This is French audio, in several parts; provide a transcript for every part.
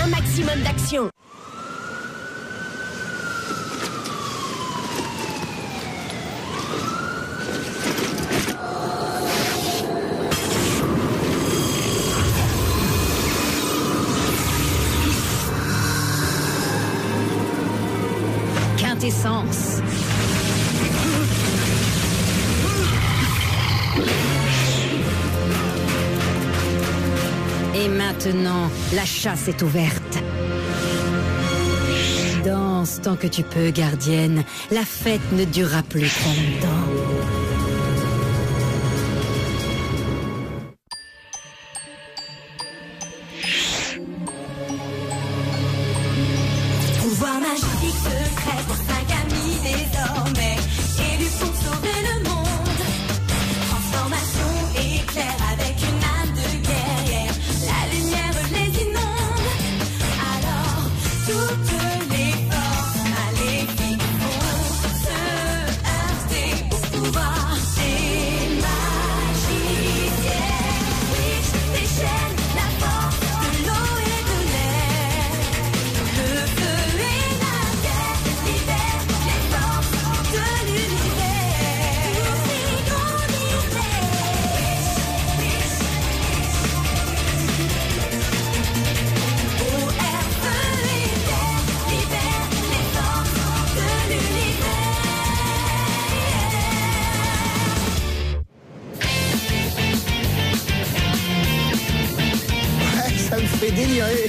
un maximum d'action. Quintessence. Et maintenant, la chasse est ouverte. Danse tant que tu peux, gardienne. La fête ne durera plus trop longtemps. Pouvoir magique secret pour 5 amis désormais. Élus pour sauver le monde. Transformation éclair avec une âme de guerrière. La lumière les inonde. Alors toutes les forces maléfiques vont se heurter au pouvoir des magiciens. Witch déchaîne la force de l'eau et de l'air. Le feu et la terre libèrent les forces de l'univers. C'est grand mystère. O air, feu et terre libèrent les forces de l'univers. Ouais, ça me fait délirer.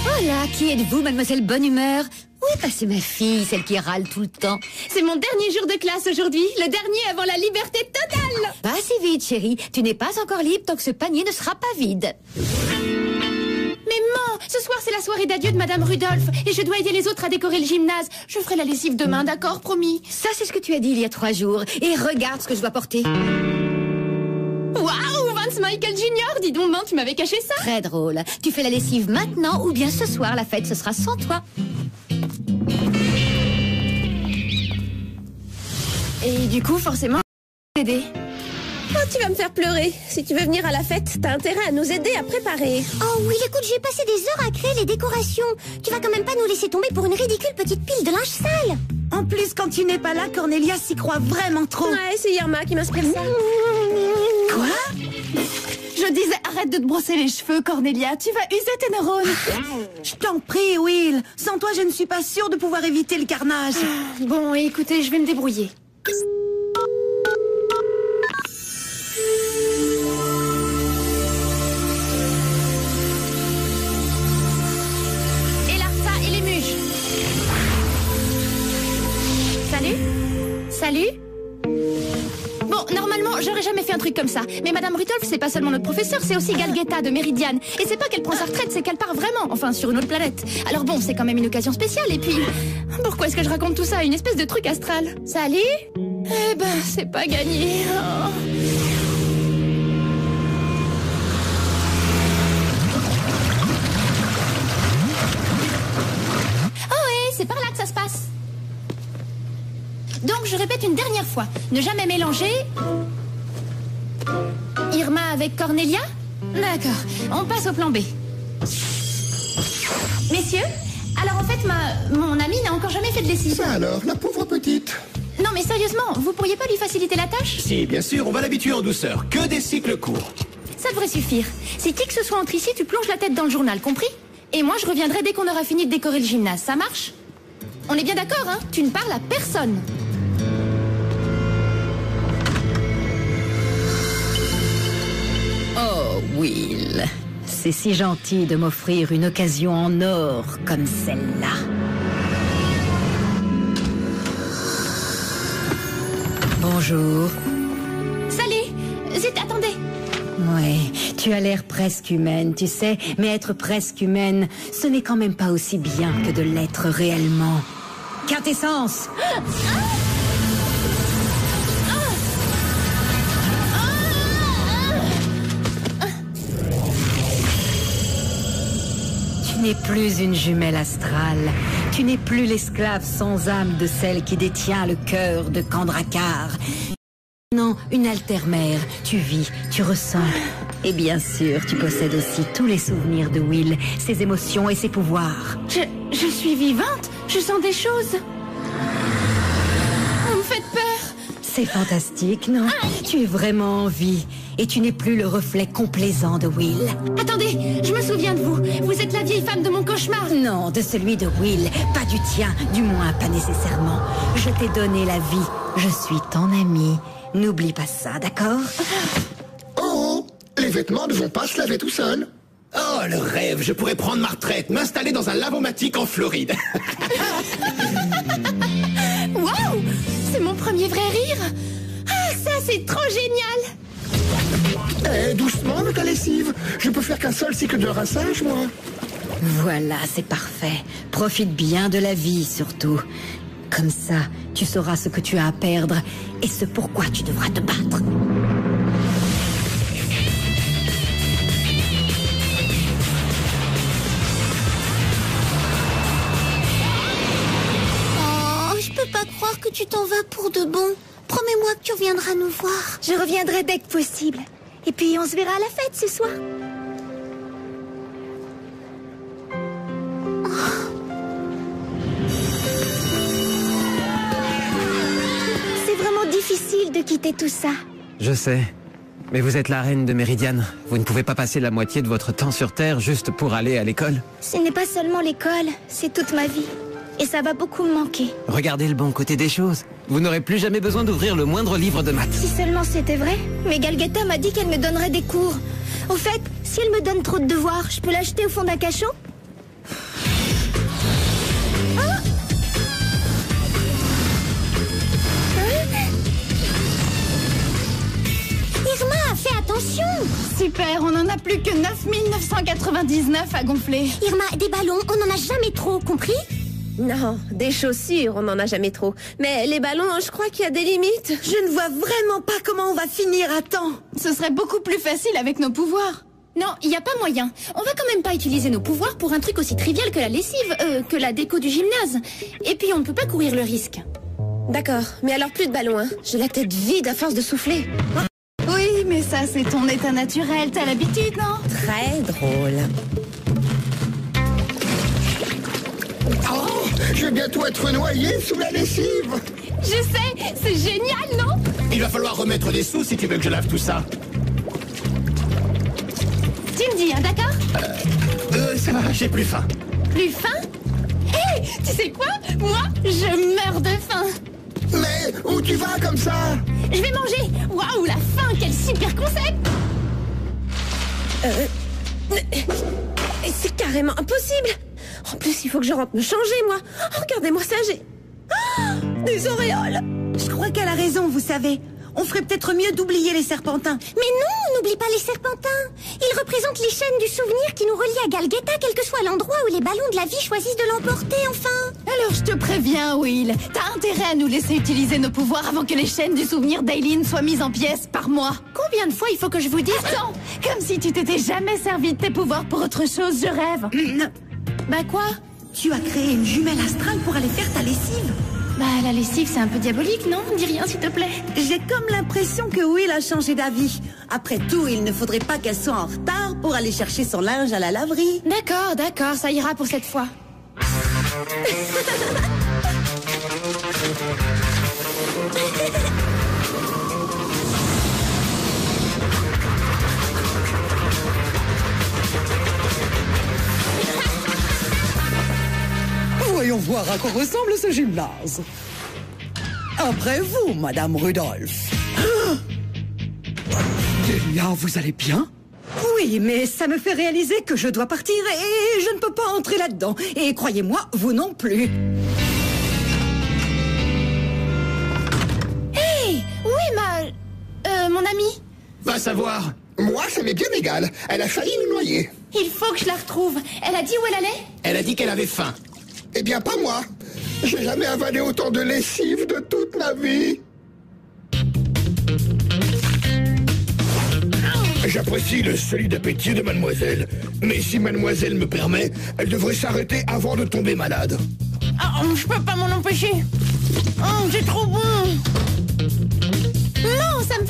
Oh là, qui êtes-vous, mademoiselle Bonne Humeur? Où est passée ma fille, celle qui râle tout le temps? C'est mon dernier jour de classe aujourd'hui, le dernier avant la liberté totale. Pas si vite, chérie. Tu n'es pas encore libre tant que ce panier ne sera pas vide. Mais maman, ce soir c'est la soirée d'adieu de Madame Rudolph et je dois aider les autres à décorer le gymnase. Je ferai la lessive demain, d'accord, promis. Ça, c'est ce que tu as dit il y a 3 jours. Et regarde ce que je dois porter. Waouh, Vance Michael Jr., dis donc, maman, tu m'avais caché ça. Très drôle. Tu fais la lessive maintenant ou bien ce soir, la fête, ce sera sans toi. Et du coup, forcément, aider. Oh, tu vas me faire pleurer. Si tu veux venir à la fête, t'as intérêt à nous aider à préparer. Oh oui, écoute, j'ai passé des heures à créer les décorations. Tu vas quand même pas nous laisser tomber pour une ridicule petite pile de linge sale. En plus, quand tu n'es pas là, Cornelia s'y croit vraiment trop. Ouais, c'est Irma qui m'inspire ça. Quoi? Je disais, arrête de te brosser les cheveux, Cornelia. Tu vas user tes neurones. Je t'en prie, Will. Sans toi, je ne suis pas sûre de pouvoir éviter le carnage. Bon, écoutez, je vais me débrouiller. Et Larsa et les muches. Salut. Salut. Bon, normalement, j'aurais jamais fait un truc comme ça. Mais Madame Rudolph, c'est pas seulement notre professeur, c'est aussi Galguetta de Méridiane. Et c'est pas qu'elle prend sa retraite, c'est qu'elle part vraiment, enfin, sur une autre planète. Alors bon, c'est quand même une occasion spéciale. Et puis, pourquoi est-ce que je raconte tout ça? Une espèce de truc astral. Salut. Eh ben, c'est pas gagné. Oh. C'est par là que ça se passe. Donc je répète une dernière fois, ne jamais mélanger Irma avec Cornelia. D'accord, on passe au plan B. Messieurs, alors en fait mon amie n'a encore jamais fait de lessive. Ça alors, la pauvre petite. Non mais sérieusement, vous pourriez pas lui faciliter la tâche? Si, bien sûr, on va l'habituer en douceur. Que des cycles courts. Ça devrait suffire. Si qui que ce soit entre ici, tu plonges la tête dans le journal, compris? Et moi je reviendrai dès qu'on aura fini de décorer le gymnase, ça marche? On est bien d'accord, hein? Tu ne parles à personne. Oh, Will. C'est si gentil de m'offrir une occasion en or comme celle-là. Bonjour. Salut. Zut, attendez. Ouais, tu as l'air presque humaine, tu sais, mais être presque humaine, ce n'est quand même pas aussi bien que de l'être réellement. Quintessence. Tu n'es plus une jumelle astrale. Tu n'es plus l'esclave sans âme de celle qui détient le cœur de Kandrakar. Non. vraiment une alter-mère. Tu vis, tu ressens. Et bien sûr, tu possèdes aussi tous les souvenirs de Will, ses émotions et ses pouvoirs. Je suis vivante. Je sens des choses. Vous me faites peur. C'est fantastique, non? Tu es vraiment en vie. Et tu n'es plus le reflet complaisant de Will. Attendez, je me souviens de vous. Vous êtes la vieille femme de mon cauchemar. Non, de celui de Will, pas du tien, du moins pas nécessairement. Je t'ai donné la vie, je suis ton ami. N'oublie pas ça, d'accord? Oh, les vêtements ne vont pas se laver tout seuls. Oh, le rêve, je pourrais prendre ma retraite, m'installer dans un lavomatique en Floride. Waouh! C'est mon premier vrai rire. Ah, ça, c'est trop génial. Eh, doucement avec la lessive. Je peux faire qu'un seul cycle de rinçage, moi. Voilà, c'est parfait. Profite bien de la vie, surtout. Comme ça, tu sauras ce que tu as à perdre et ce pourquoi tu devras te battre. Oh, je peux pas croire que tu t'en vas pour de bon. Promets-moi que tu reviendras nous voir. Je reviendrai dès que possible. Et puis, on se verra à la fête ce soir. C'est vraiment difficile de quitter tout ça. Je sais. Mais vous êtes la reine de Méridiane. Vous ne pouvez pas passer la moitié de votre temps sur Terre juste pour aller à l'école. Ce n'est pas seulement l'école, c'est toute ma vie. Et ça va beaucoup me manquer. Regardez le bon côté des choses. Vous n'aurez plus jamais besoin d'ouvrir le moindre livre de maths. Si seulement c'était vrai. Mais Galguetta m'a dit qu'elle me donnerait des cours. Au fait, si elle me donne trop de devoirs, je peux l'acheter au fond d'un cachot? Irma, fais attention. Super, on n'en a plus que 9999 à gonfler. Irma, des ballons, on n'en a jamais trop, compris? Non, des chaussures, on n'en a jamais trop. Mais les ballons, je crois qu'il y a des limites. Je ne vois vraiment pas comment on va finir à temps. Ce serait beaucoup plus facile avec nos pouvoirs. Non, il n'y a pas moyen. On va quand même pas utiliser nos pouvoirs pour un truc aussi trivial que la lessive, que la déco du gymnase. Et puis on ne peut pas courir le risque. D'accord, mais alors plus de ballons, hein. J'ai la tête vide à force de souffler. Oui, mais ça c'est ton état naturel, t'as l'habitude, non? Très drôle. Oh, je vais bientôt être noyé sous la lessive. Je sais, c'est génial, non? Il va falloir remettre des sous si tu veux que je lave tout ça. Tu me dis, hein, d'accord? Ça va, j'ai plus faim. Plus faim? Hé, tu sais quoi? Moi, je meurs de faim. Mais où tu vas comme ça? Je vais manger. Waouh, la faim, quel super concept! C'est carrément impossible. En plus, il faut que je rentre me changer, moi. Oh, regardez-moi ça, j'ai... Oh, des auréoles. Je crois qu'elle a raison, vous savez. On ferait peut-être mieux d'oublier les serpentins. Mais non, n'oublie pas les serpentins. Ils représentent les chaînes du souvenir qui nous relient à Galguetta, quel que soit l'endroit où les ballons de la vie choisissent de l'emporter, enfin. Alors je te préviens, Will. T'as intérêt à nous laisser utiliser nos pouvoirs avant que les chaînes du souvenir d'Aileen soient mises en pièces par moi. Combien de fois il faut que je vous dise? Attends, comme si tu t'étais jamais servi de tes pouvoirs pour autre chose, je rêve. Bah quoi? Tu as créé une jumelle astrale pour aller faire ta lessive. Bah la lessive c'est un peu diabolique, non? Dis rien s'il te plaît. J'ai comme l'impression que Will a changé d'avis. Après tout, il ne faudrait pas qu'elle soit en retard pour aller chercher son linge à la laverie. D'accord, ça ira pour cette fois. Voyons voir à quoi ressemble ce gymnase. Après vous, Madame Rudolph. Delia, vous allez bien? Oui, mais ça me fait réaliser que je dois partir et je ne peux pas entrer là-dedans. Et croyez-moi, vous non plus. Hey, oui, mon amie. Va savoir. Moi, ça m'est bien égal. Elle a failli nous noyer. Il faut que je la retrouve. Elle a dit où elle allait? Elle a dit qu'elle avait faim. Eh bien, pas moi. J'ai jamais avalé autant de lessive de toute ma vie. J'apprécie le solide appétit de mademoiselle. Mais si mademoiselle me permet, elle devrait s'arrêter avant de tomber malade. Ah, je peux pas m'en empêcher. Oh, c'est trop bon. Non, ça me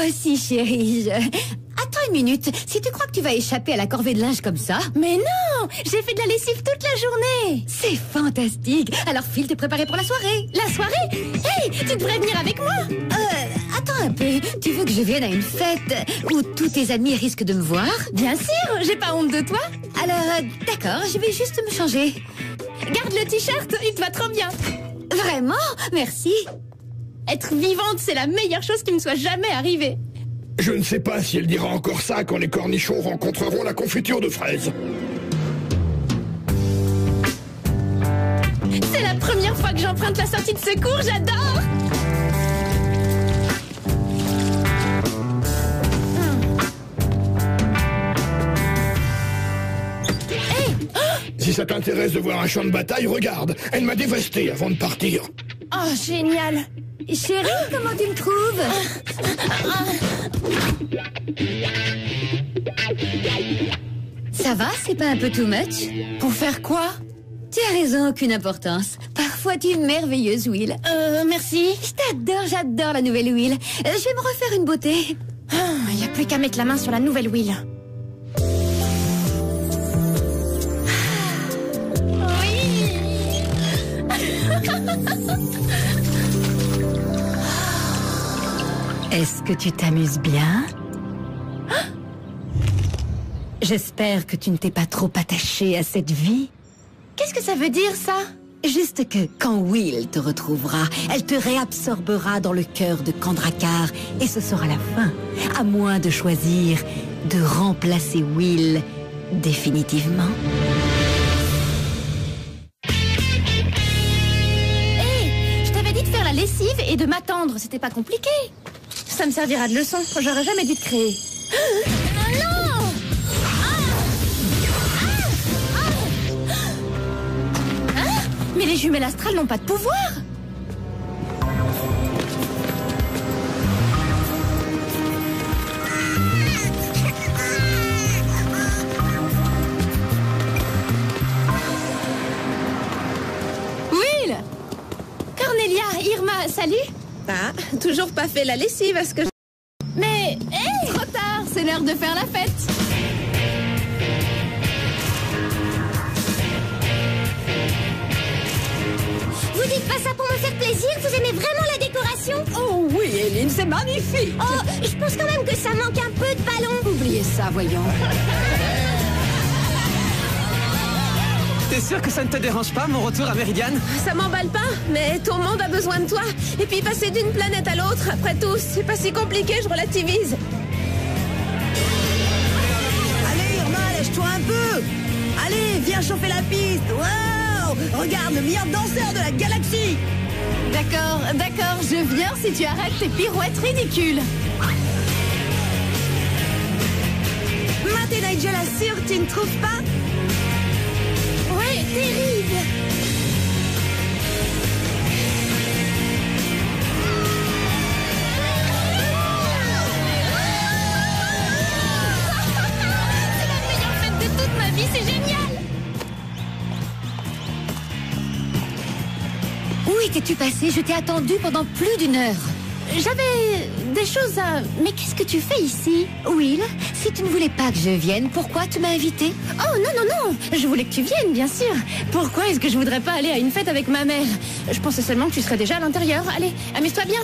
aussi, chérie. Attends une minute. Si tu crois que tu vas échapper à la corvée de linge comme ça... Mais non, j'ai fait de la lessive toute la journée. C'est fantastique. Alors, Phil, t'es préparé pour la soirée? La soirée? Hey, tu devrais venir avec moi. Attends un peu. Tu veux que je vienne à une fête où tous tes amis risquent de me voir? Bien sûr, j'ai pas honte de toi. Alors, d'accord, je vais juste me changer. Garde le t-shirt, il te va trop bien. Vraiment? Merci. Être vivante, c'est la meilleure chose qui me soit jamais arrivée. Je ne sais pas si elle dira encore ça quand les cornichons rencontreront la confiture de fraises. C'est la première fois que j'emprunte la sortie de secours, j'adore. Si ça t'intéresse de voir un champ de bataille, regarde. Elle m'a dévasté avant de partir. Oh, génial. Chérie, comment tu me trouves? Ça va, c'est pas un peu too much? Pour faire quoi? Tu as raison, aucune importance. Parfois, tu es une merveilleuse, Will. Merci. J'adore la nouvelle Will. Je vais me refaire une beauté. Il n'y a plus qu'à mettre la main sur la nouvelle Will. Est-ce que tu t'amuses bien? J'espère que tu ne t'es pas trop attachée à cette vie. Qu'est-ce que ça veut dire, ça? Juste que quand Will te retrouvera, elle te réabsorbera dans le cœur de Kandrakar et ce sera la fin. À moins de choisir de remplacer Will définitivement. Hey, je t'avais dit de faire la lessive et de m'attendre, c'était pas compliqué. Ça me servira de leçon, j'aurais jamais dû te créer. Non! Mais les jumelles astrales n'ont pas de pouvoir. Will! Cornelia, Irma, salut. Ah, toujours pas fait la lessive à ce que je... Mais, hey, trop tard, c'est l'heure de faire la fête. Vous dites pas ça pour me faire plaisir? Vous aimez vraiment la décoration? Oh oui, Eileen, c'est magnifique. Oh, je pense quand même que ça manque un peu de ballon. Oubliez ça, voyons. T'es sûr que ça ne te dérange pas, mon retour à Meridian? Ça m'emballe pas, mais ton monde a besoin de toi. Et puis passer d'une planète à l'autre, après tout, c'est pas si compliqué, je relativise. Allez, Irma, lèche-toi un peu. Allez, viens chauffer la piste. Wow! Regarde, le meilleur danseur de la galaxie. D'accord, je viens si tu arrêtes tes pirouettes ridicules. Matt et Nigel assurent, tu ne trouves pas? Ouais, terrible. C'est la meilleure fête de toute ma vie, c'est génial. Où étais-tu passé? Je t'ai attendu pendant plus d'une heure. J'avais des choses à... Mais qu'est-ce que tu fais ici? Will, si tu ne voulais pas que je vienne, pourquoi tu m'as invité? Oh non, je voulais que tu viennes, bien sûr. Pourquoi est-ce que je voudrais pas aller à une fête avec ma mère? Je pensais seulement que tu serais déjà à l'intérieur. Allez, amuse-toi bien.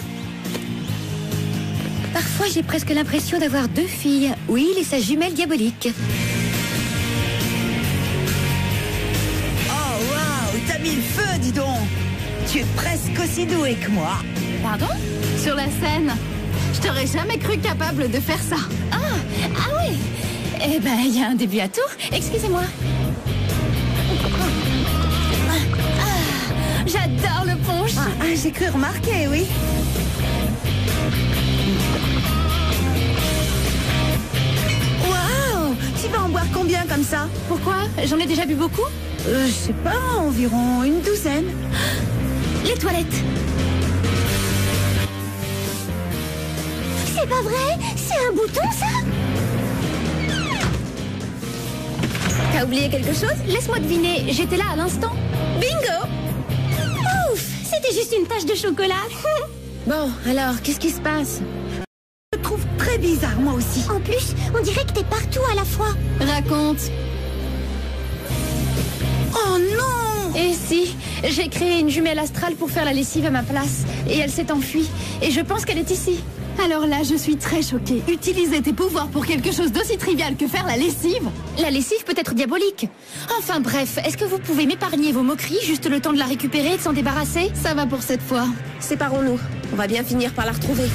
Parfois, j'ai presque l'impression d'avoir deux filles, Will et sa jumelle diabolique. Oh, waouh, t'as mis le feu, dis donc. Tu es presque aussi doué que moi. Pardon? Sur la scène? Je t'aurais jamais cru capable de faire ça. Ah oui. Eh ben, il y a un début à tout. Excusez-moi. J'adore le punch. J'ai cru remarquer, oui. Waouh! Tu vas en boire combien comme ça? Pourquoi? J'en ai déjà bu beaucoup. Je sais pas, environ une douzaine. Les toilettes. C'est pas vrai? C'est un bouton, ça? T'as oublié quelque chose? Laisse-moi deviner, j'étais là à l'instant. Bingo! Ouf! C'était juste une tache de chocolat. Bon, alors, qu'est-ce qui se passe? Je trouve très bizarre, moi aussi. En plus, on dirait que t'es partout à la fois. Raconte. Oh non! Et si, j'ai créé une jumelle astrale pour faire la lessive à ma place. Et elle s'est enfuie. Et je pense qu'elle est ici. Alors là, je suis très choquée. Utiliser tes pouvoirs pour quelque chose d'aussi trivial que faire la lessive? La lessive peut être diabolique. Enfin bref, est-ce que vous pouvez m'épargner vos moqueries, juste le temps de la récupérer et de s'en débarrasser? Ça va pour cette fois. Séparons-nous. On va bien finir par la retrouver.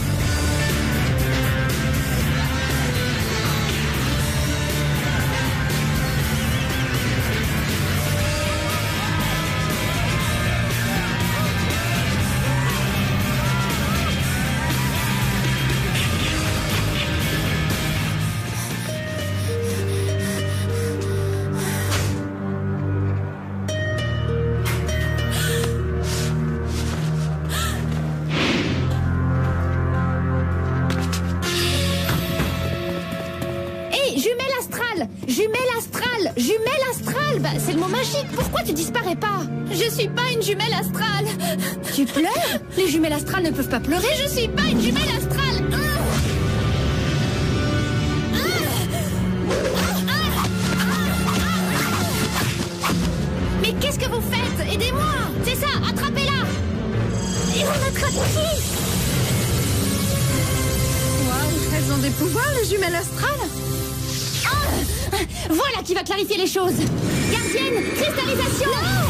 Jumelle astrale, bah c'est le mot magique. Pourquoi tu disparais pas? Je suis pas une jumelle astrale. Tu pleures? Les jumelles astrales ne peuvent pas pleurer. Je suis pas une jumelle astrale. Mais qu'est-ce que vous faites? Aidez-moi. C'est ça, attrapez-la. Et on attrape qui? Wow, elles ont des pouvoirs, les jumelles astrales? Voilà qui va clarifier les choses. Gardienne, cristallisation. Non!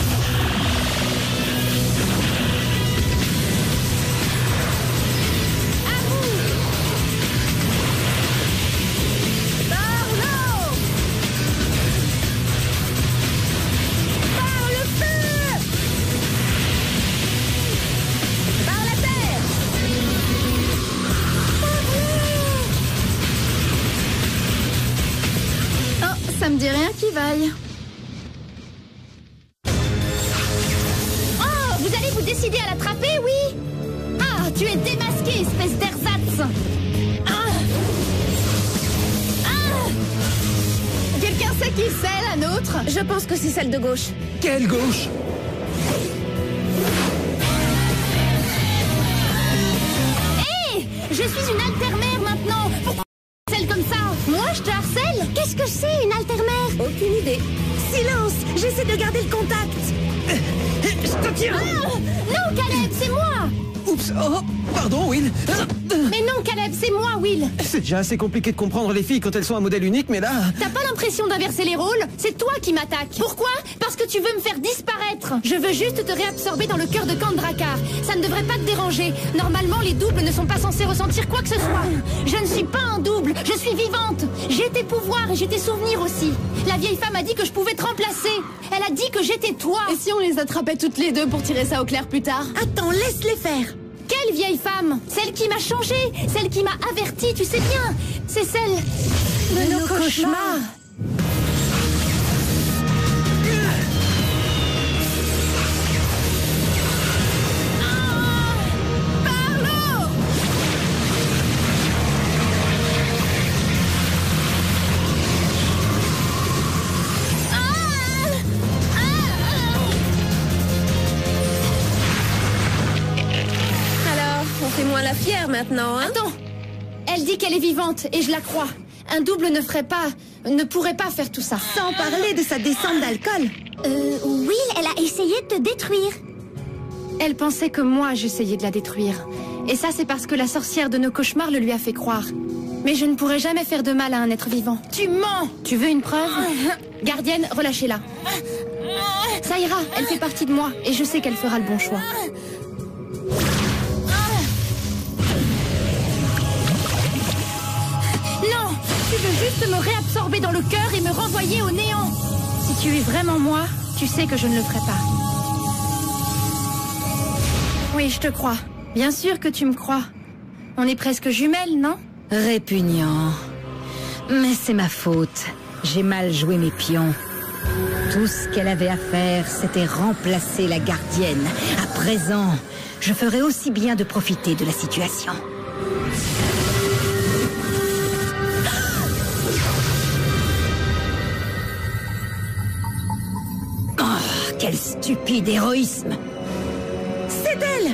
À vous. Par l'eau! Par le feu! Par la terre! Ça me dit rien qui vaille. Oh, vous allez vous décider à l'attraper, oui? Ah, tu es démasqué, espèce d'ersatz. Quelqu'un sait qui c'est, la nôtre? Je pense que c'est celle de gauche. Quelle gauche? Hé, je suis une altermère maintenant. Pourquoi celle comme ça? Moi, je te harcèle? Qu'est-ce que c'est, une altermère? Aucune idée. Silence! J'essaie de garder le contact. Je te tiens. Non, Caleb, c'est moi. Oups, oh, pardon, Will. Mais non, Caleb, c'est moi, Will. C'est déjà assez compliqué de comprendre les filles quand elles sont un modèle unique, mais là... T'as pas l'impression d'inverser les rôles? C'est toi qui m'attaques. Pourquoi? Parce que tu veux me faire disparaître. Je veux juste te réabsorber dans le cœur de Kandrakar. Ça ne devrait pas te déranger. Normalement, les doubles ne sont pas censés ressentir quoi que ce soit. Je ne suis pas un double, je suis vivante. J'ai tes pouvoirs et j'ai tes souvenirs aussi. La vieille femme a dit que je pouvais te remplacer. Elle a dit que j'étais toi. Et si on les attrapait toutes les deux pour tirer ça au clair plus tard? Attends, laisse-les faire. Quelle vieille femme? Celle qui m'a changé, celle qui m'a averti, tu sais bien. C'est celle de nos cauchemars. Fais-moi la fière maintenant, hein? Attends. Elle dit qu'elle est vivante et je la crois. Un double ne pourrait pas faire tout ça. Sans parler de sa descente d'alcool. Will, elle a essayé de te détruire. Elle pensait que moi j'essayais de la détruire. Et ça c'est parce que la sorcière de nos cauchemars le lui a fait croire. Mais je ne pourrais jamais faire de mal à un être vivant. Tu mens! Tu veux une preuve? Gardienne, relâchez-la. Ça ira, elle fait partie de moi et je sais qu'elle fera le bon choix. Tu veux juste me réabsorber dans le cœur et me renvoyer au néant. Si tu es vraiment moi, tu sais que je ne le ferai pas. Oui, je te crois. Bien sûr que tu me crois. On est presque jumelles, non? Répugnant. Mais c'est ma faute. J'ai mal joué mes pions. Tout ce qu'elle avait à faire, c'était remplacer la gardienne. À présent, je ferai aussi bien de profiter de la situation. Quel stupide héroïsme! C'est elle!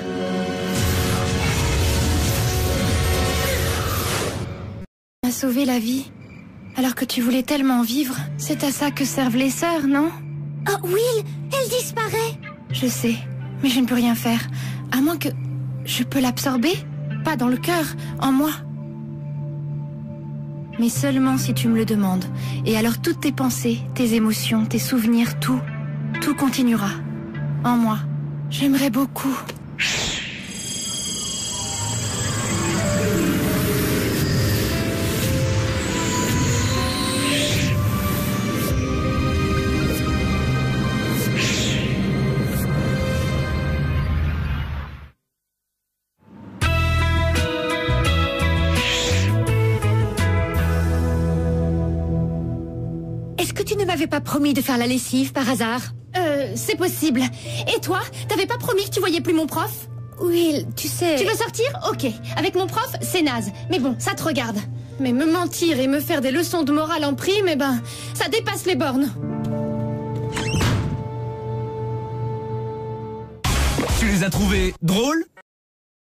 m'as sauvé la vie. Alors que tu voulais tellement vivre. C'est à ça que servent les sœurs, non? Oh, Will, elle disparaît. Je sais, mais je ne peux rien faire. À moins que... Je peux l'absorber? Pas dans le cœur, en moi. Mais seulement si tu me le demandes. Et alors toutes tes pensées, tes émotions, tes souvenirs, tout continuera. En moi. J'aimerais beaucoup. Est-ce que tu ne m'avais pas promis de faire la lessive par hasard? C'est possible. Et toi, t'avais pas promis que tu voyais plus mon prof? Will, tu sais... Tu veux sortir? Ok. Avec mon prof, c'est naze. Mais bon, ça te regarde. Mais me mentir et me faire des leçons de morale en prime, eh ben, ça dépasse les bornes. Tu les as trouvés drôles?